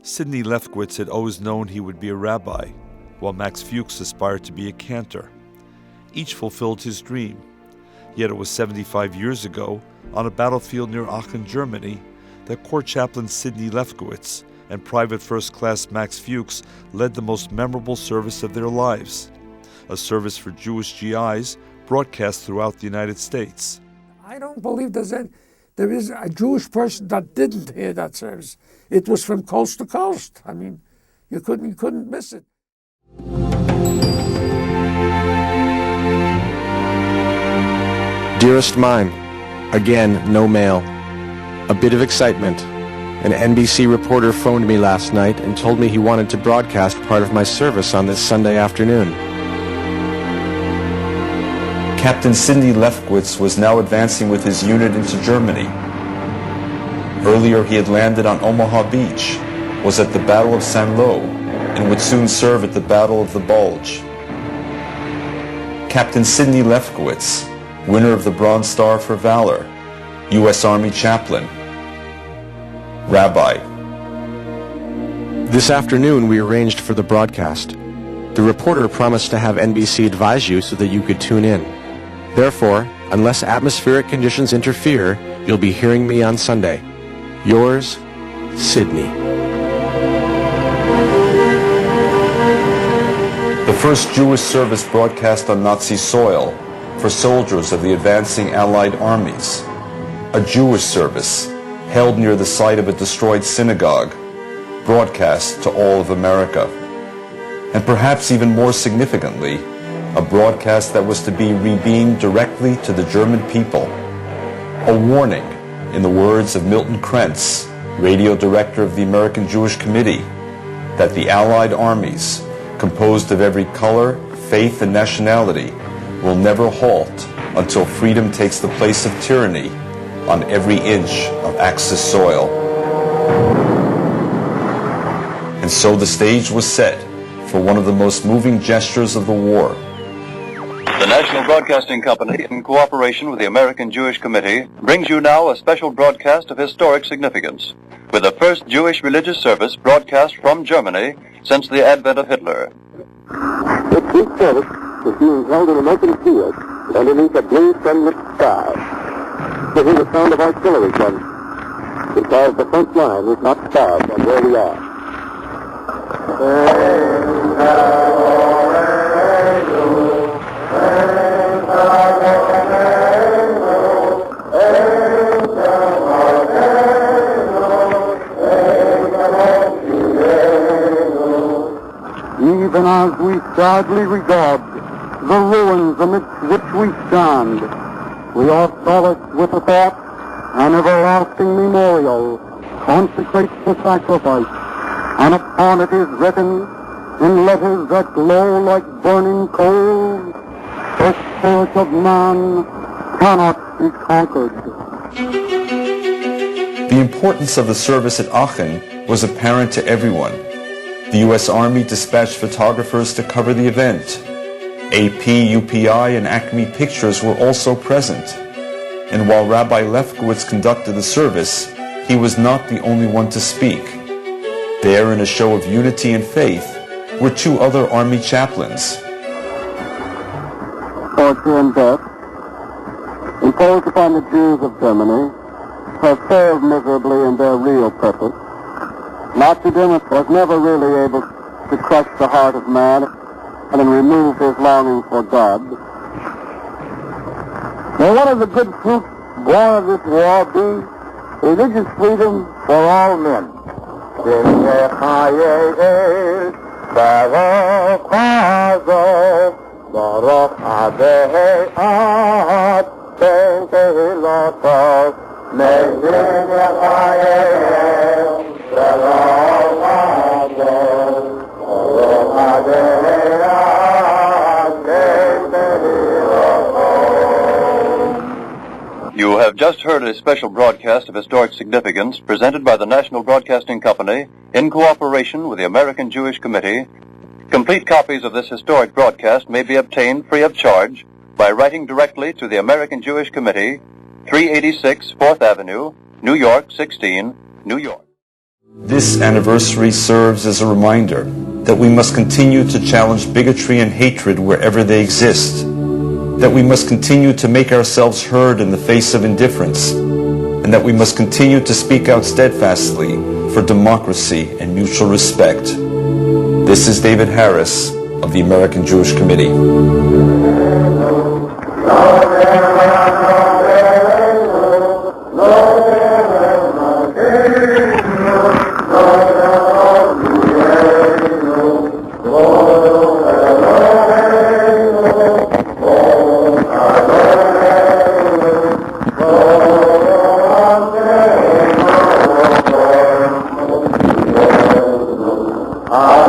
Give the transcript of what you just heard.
Sidney Lefkowitz had always known he would be a rabbi, while Max Fuchs aspired to be a cantor. Each fulfilled his dream. Yet it was 75 years ago, on a battlefield near Aachen, Germany, that Corps Chaplain Sidney Lefkowitz and Private First Class Max Fuchs led the most memorable service of their lives, a service for Jewish GIs broadcast throughout the United States. I don't believe there is a Jewish person that didn't hear that service. It was from coast to coast. I mean, you couldn't miss it. Dearest mine, again, no mail. A bit of excitement. An NBC reporter phoned me last night and told me he wanted to broadcast part of my service on this Sunday afternoon. Captain Sidney Lefkowitz was now advancing with his unit into Germany. Earlier he had landed on Omaha Beach, was at the Battle of St. Lo, and would soon serve at the Battle of the Bulge. Captain Sidney Lefkowitz, winner of the Bronze Star for Valor, U.S. Army chaplain, rabbi. This afternoon we arranged for the broadcast. The reporter promised to have NBC advise you so that you could tune in. Therefore, unless atmospheric conditions interfere, you'll be hearing me on Sunday. Yours, Sidney. The first Jewish service broadcast on Nazi soil for soldiers of the advancing Allied armies. A Jewish service held near the site of a destroyed synagogue, broadcast to all of America. And perhaps even more significantly, a broadcast that was to be rebeamed directly to the German people. A warning, in the words of Milton Krentz, radio director of the American Jewish Committee, that the Allied armies, composed of every color, faith, and nationality, will never halt until freedom takes the place of tyranny on every inch of Axis soil. And so the stage was set for one of the most moving gestures of the war. The National Broadcasting Company, in cooperation with the American Jewish Committee, brings you now a special broadcast of historic significance, with the first Jewish religious service broadcast from Germany since the advent of Hitler. This week's service is being held in an open field underneath a blue sunlit sky. This is the sound of artillery guns, because the front line is not far from where we are. Even as we sadly regard the ruins amidst which we stand, we are solaced with the thought an everlasting memorial consecrates the sacrifice, and upon it is written in letters that glow like burning coals, the spirit of man cannot be conquered. The importance of the service at Aachen was apparent to everyone. The U.S. Army dispatched photographers to cover the event. AP, UPI, and Acme Pictures were also present. And while Rabbi Lefkowitz conducted the service, he was not the only one to speak. There, in a show of unity and faith, were two other Army chaplains. Torture and death, imposed upon the Jews of Germany, have failed miserably in their real purpose. Nazism was never really able to crush the heart of man and then remove his longing for God. May one of the good fruits born of this war be religious freedom for all men. You have just heard a special broadcast of historic significance presented by the National Broadcasting Company in cooperation with the American Jewish Committee. Complete copies of this historic broadcast may be obtained free of charge by writing directly to the American Jewish Committee, 386 4th Avenue, New York 16, New York. This anniversary serves as a reminder that we must continue to challenge bigotry and hatred wherever they exist, that we must continue to make ourselves heard in the face of indifference, and that we must continue to speak out steadfastly for democracy and mutual respect. This is David Harris of the American Jewish Committee. Ah.